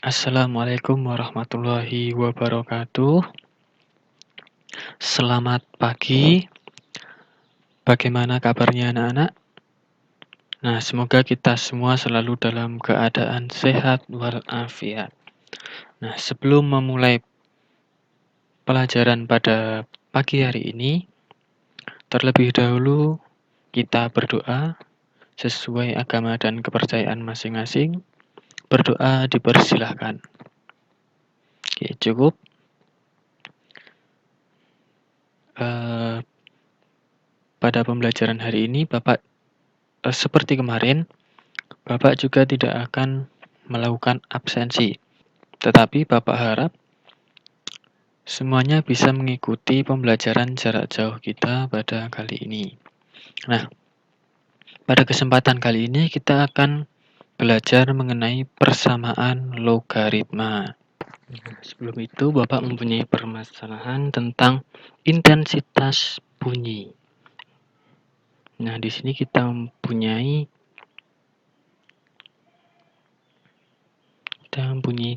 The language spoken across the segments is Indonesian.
Assalamualaikum warahmatullahi wabarakatuh. Selamat pagi. Bagaimana kabarnya anak-anak? Nah, semoga kita semua selalu dalam keadaan sehat walafiat. Nah, sebelum memulai pelajaran pada pagi hari ini, terlebih dahulu kita berdoa sesuai agama dan kepercayaan masing-masing. Berdoa dipersilahkan. Oke, cukup. Pada pembelajaran hari ini, Bapak seperti kemarin, Bapak juga tidak akan melakukan absensi. Tetapi Bapak harap semuanya bisa mengikuti pembelajaran jarak jauh kita pada kali ini. Nah, pada kesempatan kali ini kita akan belajar mengenai persamaan logaritma. Sebelum itu, Bapak mempunyai permasalahan tentang intensitas bunyi. Nah, di sini kita mempunyai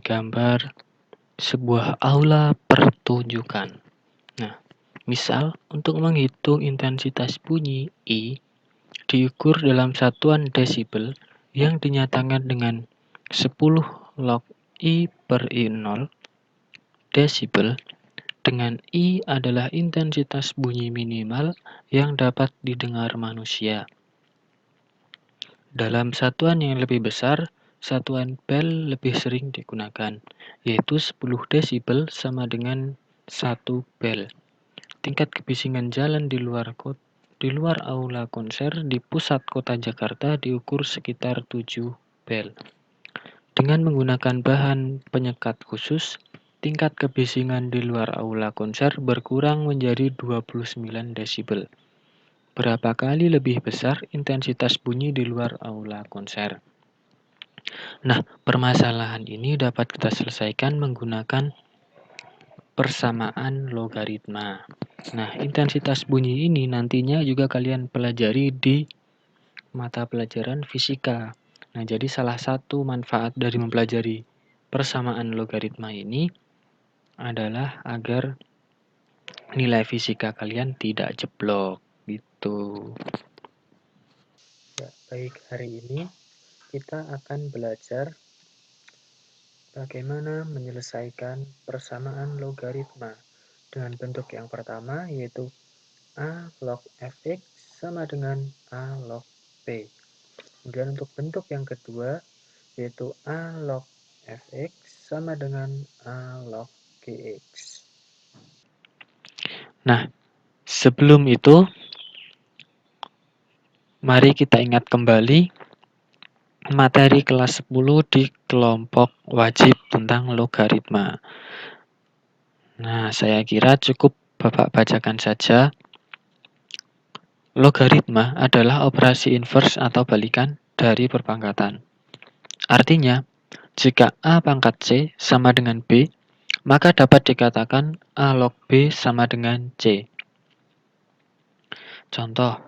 gambar sebuah aula pertunjukan. Nah, misal untuk menghitung intensitas bunyi I diukur dalam satuan desibel yang dinyatakan dengan 10 log I per I0 desibel, dengan I adalah intensitas bunyi minimal yang dapat didengar manusia. Dalam satuan yang lebih besar, satuan bel lebih sering digunakan, yaitu 10 desibel sama dengan 1 bel. Tingkat kebisingan jalan di luar aula konser di pusat kota Jakarta diukur sekitar 7 bel. Dengan menggunakan bahan penyekat khusus, tingkat kebisingan di luar aula konser berkurang menjadi 29 desibel. Berapa kali lebih besar intensitas bunyi di luar aula konser? Nah, permasalahan ini dapat kita selesaikan menggunakan persamaan logaritma. Nah, intensitas bunyi ini nantinya juga kalian pelajari di mata pelajaran fisika. Nah, jadi salah satu manfaat dari mempelajari persamaan logaritma ini adalah agar nilai fisika kalian tidak jeblok gitu. Ya, baik, hari ini kita akan belajar bagaimana menyelesaikan persamaan logaritma dengan bentuk yang pertama, yaitu A log fx sama dengan A log b. Kemudian untuk bentuk yang kedua, yaitu A log fx sama dengan A log gx. Nah, sebelum itu, mari kita ingat kembali materi kelas 10 di kelompok wajib tentang logaritma. Nah, saya kira cukup Bapak bacakan saja. Logaritma adalah operasi inverse atau balikan dari perpangkatan. Artinya, jika A pangkat C sama dengan B, maka dapat dikatakan A log B sama dengan C. Contoh,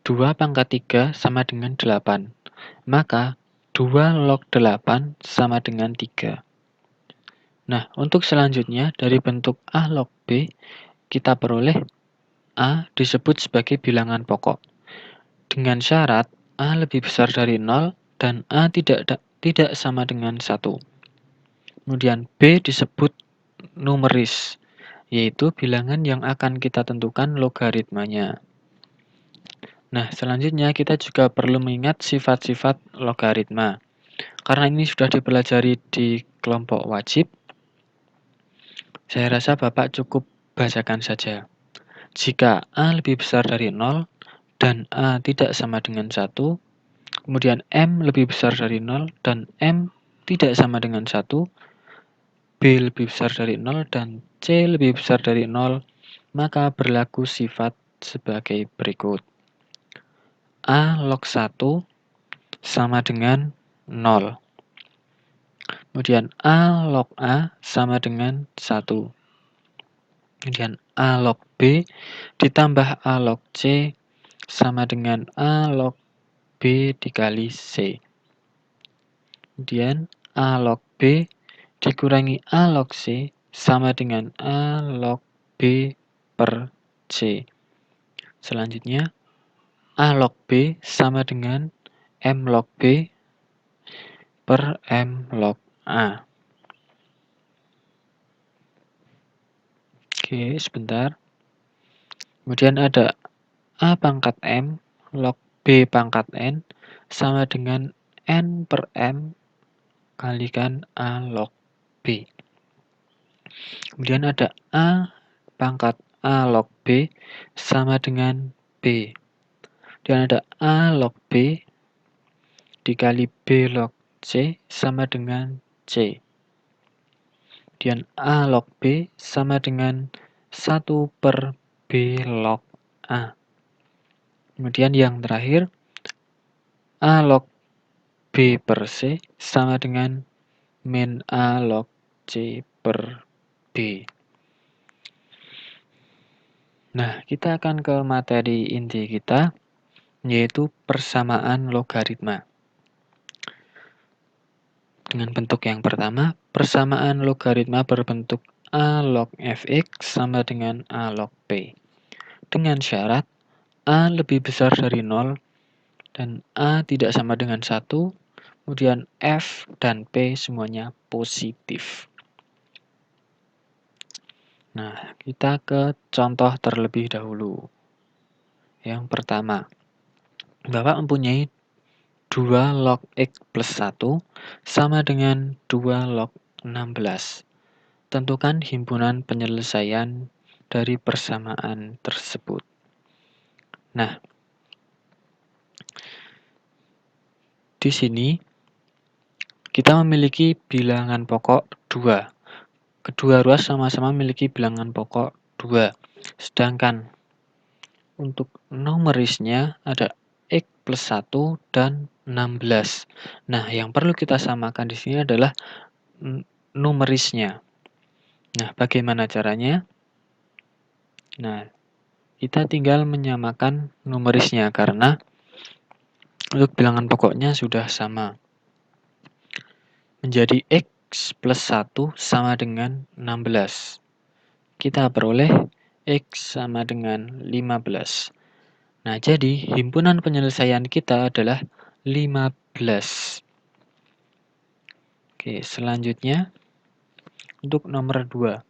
2 pangkat 3 sama dengan 8, maka 2 log 8 sama dengan 3. Nah, untuk selanjutnya dari bentuk A log B, kita peroleh A disebut sebagai bilangan pokok. Dengan syarat A lebih besar dari 0 dan A tidak sama dengan 1. Kemudian B disebut numeris, yaitu bilangan yang akan kita tentukan logaritmanya. Nah, selanjutnya kita juga perlu mengingat sifat-sifat logaritma. Karena ini sudah dipelajari di kelompok wajib, saya rasa Bapak cukup bacakan saja. Jika A lebih besar dari 0 dan A tidak sama dengan 1, kemudian M lebih besar dari 0 dan M tidak sama dengan 1, B lebih besar dari 0 dan C lebih besar dari 0, maka berlaku sifat sebagai berikut. A log 1 sama dengan 0. Kemudian A log A sama dengan 1. Kemudian A log B ditambah A log C sama dengan A log B dikali C. Kemudian A log B dikurangi A log C sama dengan A log B per C. Selanjutnya, A log B sama dengan M log B per M log A. Oke, sebentar. Kemudian ada A pangkat M log B pangkat N sama dengan N per M kalikan A log B. Kemudian ada A pangkat A log B sama dengan B. Dan ada A log B dikali B log C sama dengan C. Kemudian A log B sama dengan 1 per B log A. Kemudian yang terakhir, A log B per C sama dengan min A log C per B. Nah, kita akan ke materi inti kita, yaitu persamaan logaritma. Dengan bentuk yang pertama, persamaan logaritma berbentuk A log Fx sama dengan A log P. Dengan syarat A lebih besar dari 0 dan A tidak sama dengan 1, kemudian F dan P semuanya positif. Nah, kita ke contoh terlebih dahulu. Yang pertama, Bapak mempunyai 2 log X plus 1 sama dengan 2 log 16. Tentukan himpunan penyelesaian dari persamaan tersebut. Nah, di sini kita memiliki bilangan pokok 2. Kedua ruas sama-sama memiliki bilangan pokok 2. Sedangkan untuk numerisnya ada X plus 1 dan 16. Nah, yang perlu kita samakan di sini adalah numerisnya. Nah, bagaimana caranya? Nah, kita tinggal menyamakan numerisnya karena untuk bilangan pokoknya sudah sama. Menjadi X plus 1 sama dengan 16. Kita peroleh X sama dengan 15. Nah, jadi himpunan penyelesaian kita adalah 15. Oke, selanjutnya untuk nomor 2.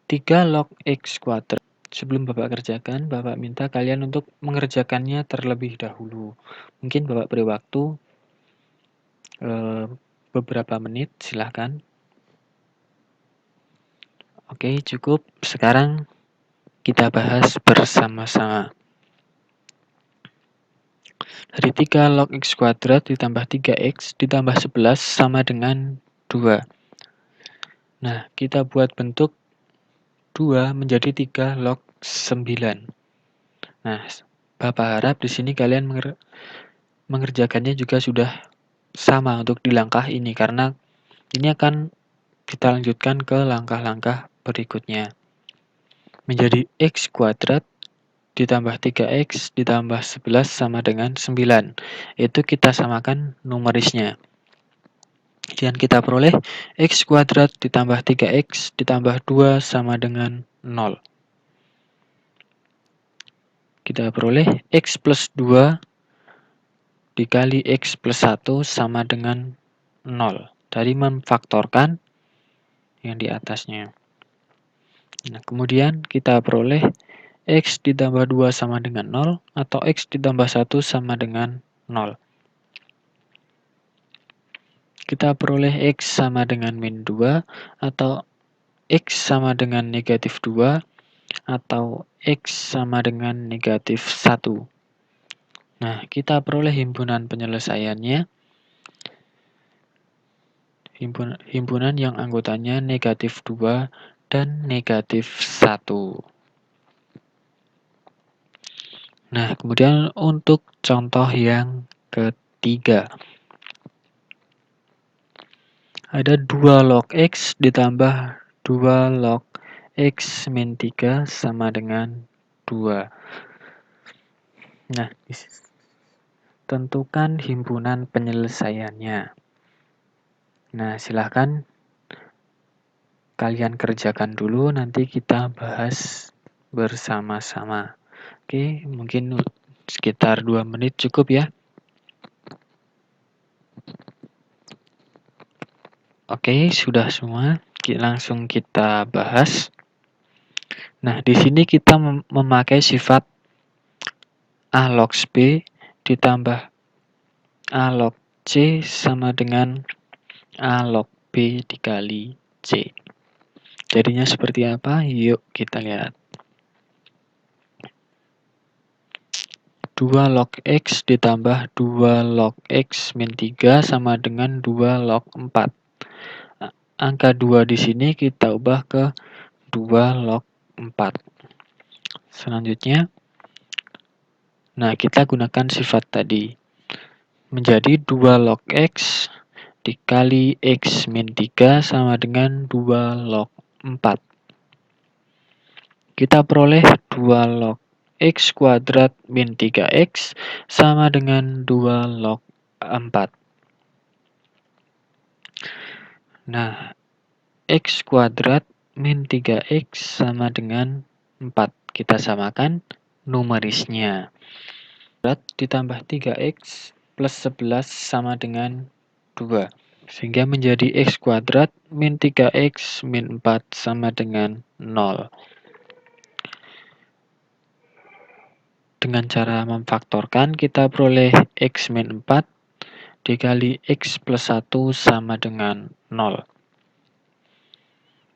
3 log X kuadrat. Sebelum Bapak kerjakan, Bapak minta kalian untuk mengerjakannya terlebih dahulu. Mungkin Bapak beri waktu beberapa menit, silahkan. Oke, cukup. Sekarang kita bahas bersama-sama. Dari 3 log X kuadrat ditambah 3X ditambah 11 sama dengan 2. Nah, kita buat bentuk 2 menjadi 3 log 9. Nah, Bapak harap di sini kalian mengerjakannya juga sudah sama untuk di langkah ini, karena ini akan kita lanjutkan ke langkah-langkah berikutnya. Menjadi X kuadrat ditambah 3X ditambah 11 sama dengan 9. Itu kita samakan numerisnya. Dan kita peroleh X kuadrat ditambah 3X ditambah 2 sama dengan 0. Kita peroleh X plus 2 dikali X plus 1 sama dengan 0. Dari memfaktorkan yang di atasnya. Nah, kemudian kita peroleh X ditambah 2 sama dengan 0 atau X ditambah 1 sama dengan 0. Kita peroleh X sama dengan min 2 atau X sama dengan negatif 2 atau X sama dengan negatif 1. Nah, kita peroleh himpunan penyelesaiannya. Himpunan yang anggotanya negatif 2 dan negatif 1. Nah, kemudian untuk contoh yang ketiga. Ada 2 log X ditambah 2 log X min 3 sama dengan 2. Nah, tentukan himpunan penyelesaiannya. Nah, silahkan kalian kerjakan dulu, nanti kita bahas bersama-sama. Oke, mungkin sekitar 2 menit cukup ya. Oke, sudah semua. Langsung kita bahas. Nah, di sini kita memakai sifat A log B ditambah A log C sama dengan A log B dikali C. Jadinya seperti apa? Yuk kita lihat. 2 log X ditambah 2 log X min 3 sama dengan 2 log 4. Angka 2 di sini kita ubah ke 2 log 4. Selanjutnya, nah kita gunakan sifat tadi. Menjadi 2 log X dikali X min 3 sama dengan 2 log 4. Kita peroleh 2 log X kuadrat min 3X sama dengan 2 log 4. Nah, X kuadrat min 3X sama dengan 4. Kita samakan numerisnya. Ditambah 3X plus 11 sama dengan 2. Sehingga menjadi X kuadrat min 3X min 4 sama dengan 0. Dengan cara memfaktorkan, kita peroleh X min 4 dikali X plus 1 sama dengan 0.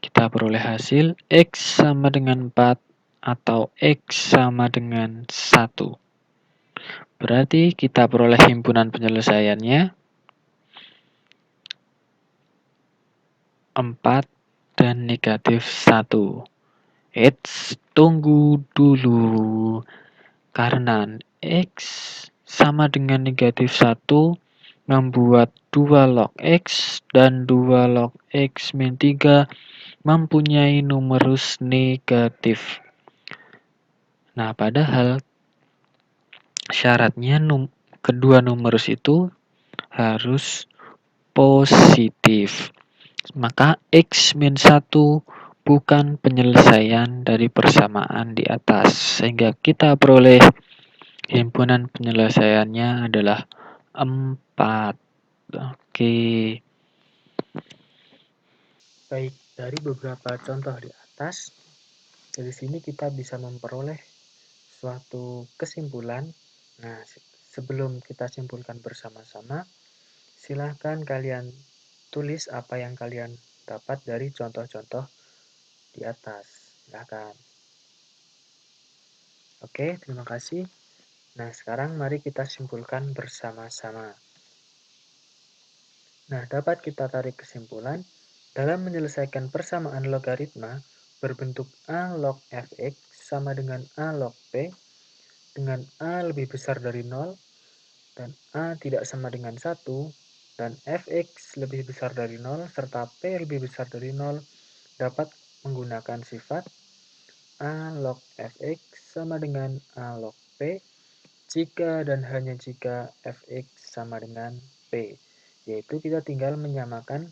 Kita peroleh hasil X sama dengan 4 atau X sama dengan 1. Berarti kita peroleh himpunan penyelesaiannya 4 dan negatif 1. Tunggu dulu. Karena X sama dengan negatif 1 membuat 2 log X dan 2 log X min 3 mempunyai numerus negatif. Nah, padahal syaratnya kedua numerus itu harus positif. Maka X min 1 bukan penyelesaian dari persamaan di atas. Sehingga kita peroleh himpunan penyelesaiannya adalah 4. Oke. Baik, dari beberapa contoh di atas, dari sini kita bisa memperoleh suatu kesimpulan. Nah, sebelum kita simpulkan bersama-sama, silahkan kalian tulis apa yang kalian dapat dari contoh-contoh di atas. Silahkan. Oke, terima kasih. Nah, sekarang mari kita simpulkan bersama-sama. Nah, dapat kita tarik kesimpulan, dalam menyelesaikan persamaan logaritma berbentuk A log fx sama dengan A log p, dengan A lebih besar dari 0, dan A tidak sama dengan 1, dan fx lebih besar dari 0, serta p lebih besar dari 0, dapat menggunakan sifat A log fx sama dengan A log p jika dan hanya jika fx sama dengan p, yaitu kita tinggal menyamakan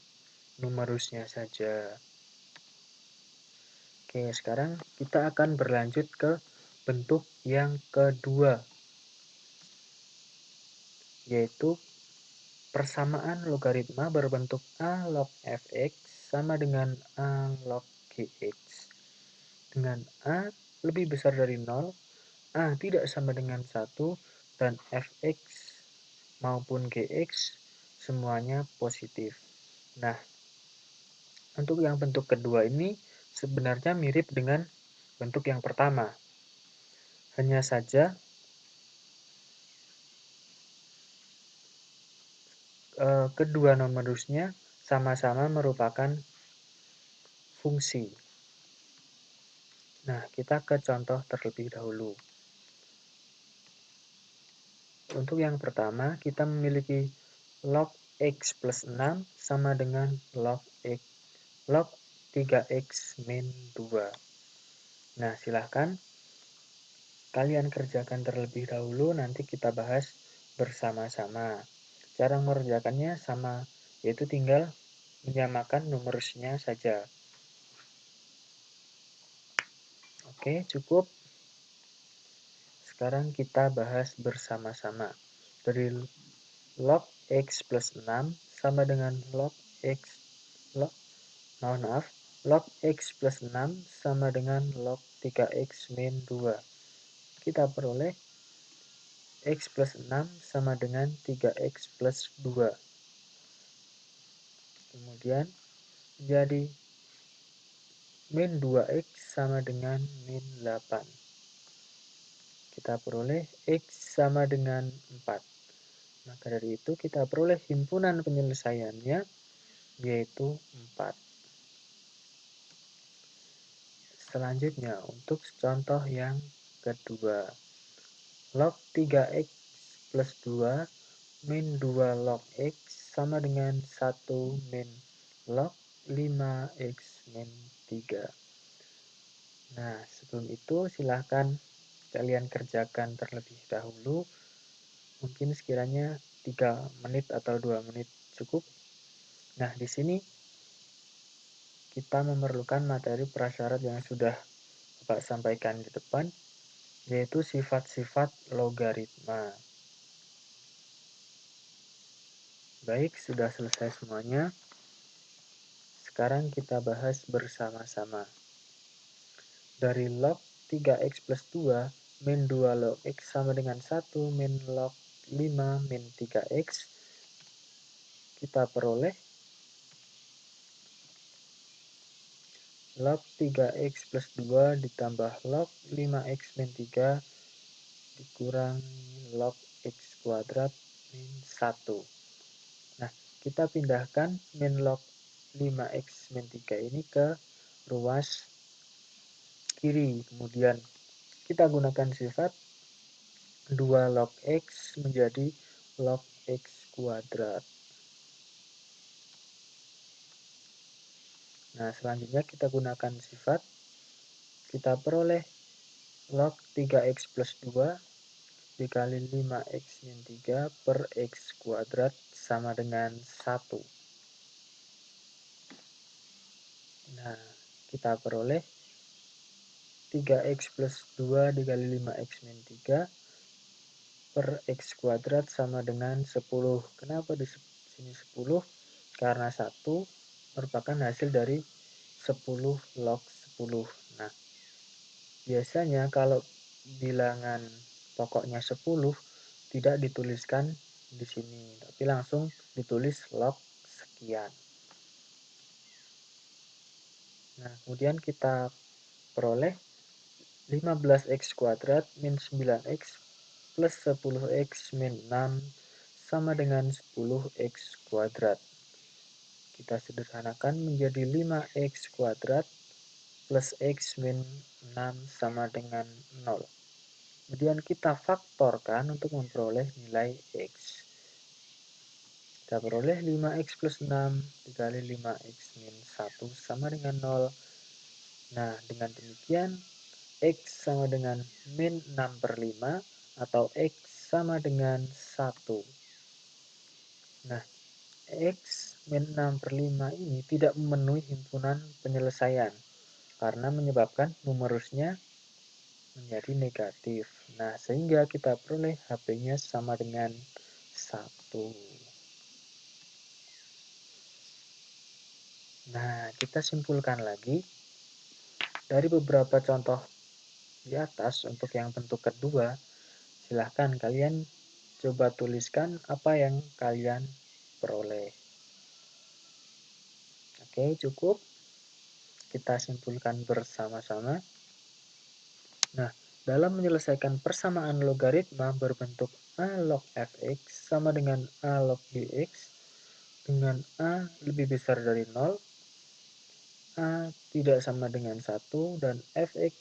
numerusnya saja. Oke, sekarang kita akan berlanjut ke bentuk yang kedua, yaitu persamaan logaritma berbentuk A log fx sama dengan A log gx. Dengan A lebih besar dari 0, A tidak sama dengan 1, dan fx maupun gx semuanya positif. Nah, untuk yang bentuk kedua ini sebenarnya mirip dengan bentuk yang pertama. Hanya saja kedua numerusnya sama-sama merupakan fungsi. Nah, kita ke contoh terlebih dahulu. Untuk yang pertama, kita memiliki log X plus 6 sama dengan log 3X min 2. Nah, silahkan kalian kerjakan terlebih dahulu, nanti kita bahas bersama-sama. Cara mengerjakannya sama, yaitu tinggal menyamakan numerusnya saja. Oke, cukup. Sekarang kita bahas bersama-sama. Dari log X plus 6 sama dengan log X, log, maaf, log X plus 6 sama dengan log 3X min 2. Kita peroleh X plus 6 sama dengan 3X plus 2. Kemudian jadi min 2X sama dengan min 8. Kita peroleh X sama dengan 4. Maka dari itu kita peroleh himpunan penyelesaiannya yaitu 4. Selanjutnya untuk contoh yang kedua. Log 3X plus 2 min 2 log X sama dengan 1 min log 5X min 3. Nah, sebelum itu silahkan kalian kerjakan terlebih dahulu. Mungkin sekiranya 3 menit atau 2 menit cukup. Nah, di sini kita memerlukan materi prasyarat yang sudah Bapak sampaikan di depan, yaitu sifat-sifat logaritma. Baik, sudah selesai semuanya. Sekarang kita bahas bersama-sama. Dari log 3X plus 2 min 2 log X sama dengan 1 min log 5 min 3X, kita peroleh log 3X plus 2 ditambah log 5X min 3 dikurangi log X kuadrat min 1. Nah, kita pindahkan min log 5X min 3 ini ke ruas kiri. Kemudian kita gunakan sifat 2 log X menjadi log X kuadrat. Nah, selanjutnya kita gunakan sifat, kita peroleh log 3X plus 2 dikali 5X min 3 per X kuadrat sama dengan 1. Nah, kita peroleh 3X plus 2 dikali 5X min 3 per X kuadrat sama dengan 10. Kenapa di sini 10? Karena 1 merupakan hasil dari 10 log 10. Nah, biasanya kalau bilangan pokoknya 10 tidak dituliskan di sini, tapi langsung ditulis log sekian. Nah, kemudian kita peroleh 15x kuadrat min 9x plus 10x min 6 sama dengan 10x kuadrat. Kita sederhanakan menjadi 5x kuadrat plus x min 6 sama dengan 0. Kemudian kita faktorkan untuk memperoleh nilai x. Kita peroleh 5x plus 6 dikali 5x min 1 sama dengan 0. Nah, dengan demikian X sama dengan min 6 per 5 atau X sama dengan 1. Nah, X min 6 per 5 ini tidak memenuhi himpunan penyelesaian karena menyebabkan numerusnya menjadi negatif. Nah, sehingga kita peroleh HP-nya sama dengan 1. Nah, kita simpulkan lagi dari beberapa contoh di atas untuk yang bentuk kedua. Silahkan kalian coba tuliskan apa yang kalian peroleh. Oke, cukup. Kita simpulkan bersama-sama. Nah, dalam menyelesaikan persamaan logaritma berbentuk A log fx sama dengan A log bx dengan A lebih besar dari 0, A tidak sama dengan 1, dan fx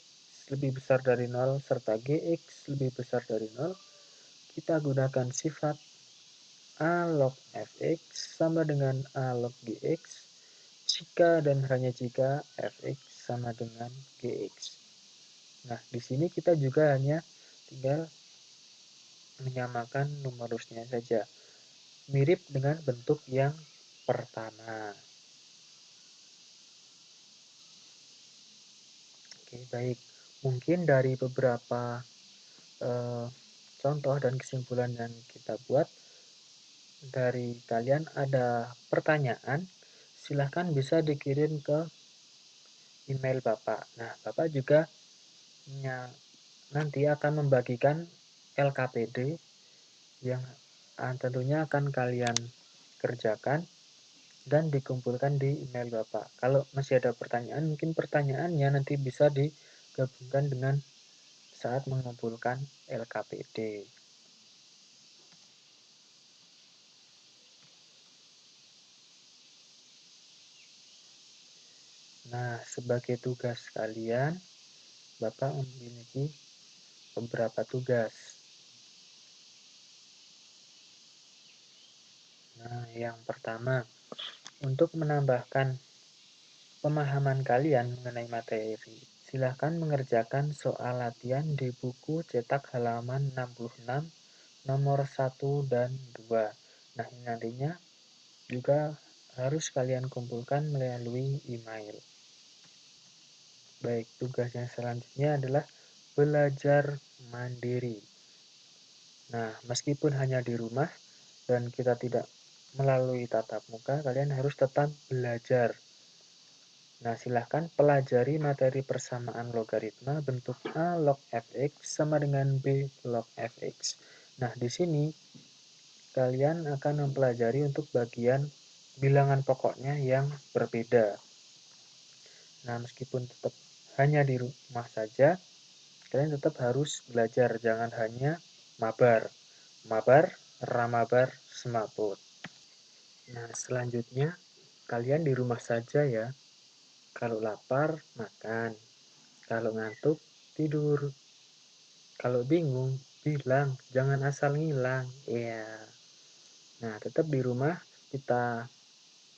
lebih besar dari 0 serta gx lebih besar dari 0, kita gunakan sifat A log fx sama dengan A log gx jika dan hanya jika fx sama dengan gx. Nah, di sini kita juga hanya tinggal menyamakan numerusnya saja. Mirip dengan bentuk yang pertama. Oke, baik. Mungkin dari beberapa contoh dan kesimpulan yang kita buat, dari kalian ada pertanyaan, silahkan bisa dikirim ke email Bapak. Nah, Bapak juga nanti akan membagikan LKPD yang tentunya akan kalian kerjakan dan dikumpulkan di email Bapak. Kalau masih ada pertanyaan, mungkin pertanyaannya nanti bisa digabungkan dengan saat mengumpulkan LKPD. Nah, sebagai tugas kalian, Bapak memiliki beberapa tugas. Nah, yang pertama, untuk menambahkan pemahaman kalian mengenai materi, silahkan mengerjakan soal latihan di buku cetak halaman 66 nomor 1 dan 2. Nah, ini nantinya juga harus kalian kumpulkan melalui email. Baik, tugas yang selanjutnya adalah belajar mandiri. Nah, meskipun hanya di rumah dan kita tidak melalui tatap muka, kalian harus tetap belajar. Nah, silahkan pelajari materi persamaan logaritma bentuk A log fx sama dengan B log fx. Nah, di sini kalian akan mempelajari untuk bagian bilangan pokoknya yang berbeda. Nah, meskipun tetap hanya di rumah saja, kalian tetap harus belajar, jangan hanya mabar. Mabar, ramabar, semaput. Nah, selanjutnya kalian di rumah saja ya. Kalau lapar, makan. Kalau ngantuk, tidur. Kalau bingung, bilang, jangan asal ngilang. Iya. Nah, tetap di rumah kita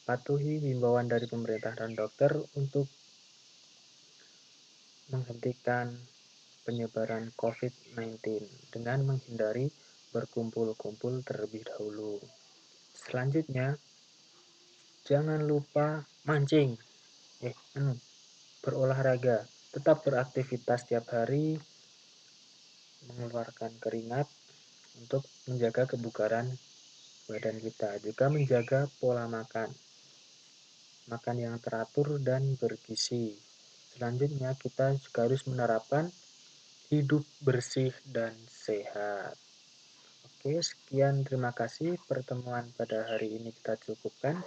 patuhi himbauan dari pemerintah dan dokter untuk menghentikan penyebaran COVID-19 dengan menghindari berkumpul-kumpul terlebih dahulu. Selanjutnya, jangan lupa mancing. Berolahraga. Tetap beraktivitas tiap hari, mengeluarkan keringat untuk menjaga kebugaran badan kita. Juga menjaga pola makan. Makan yang teratur dan bergizi. Selanjutnya, kita juga harus menerapkan hidup bersih dan sehat. Oke, sekian, terima kasih. Pertemuan pada hari ini kita cukupkan.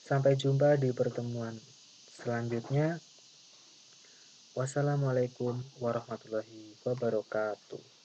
Sampai jumpa di pertemuan selanjutnya. Wassalamualaikum warahmatullahi wabarakatuh.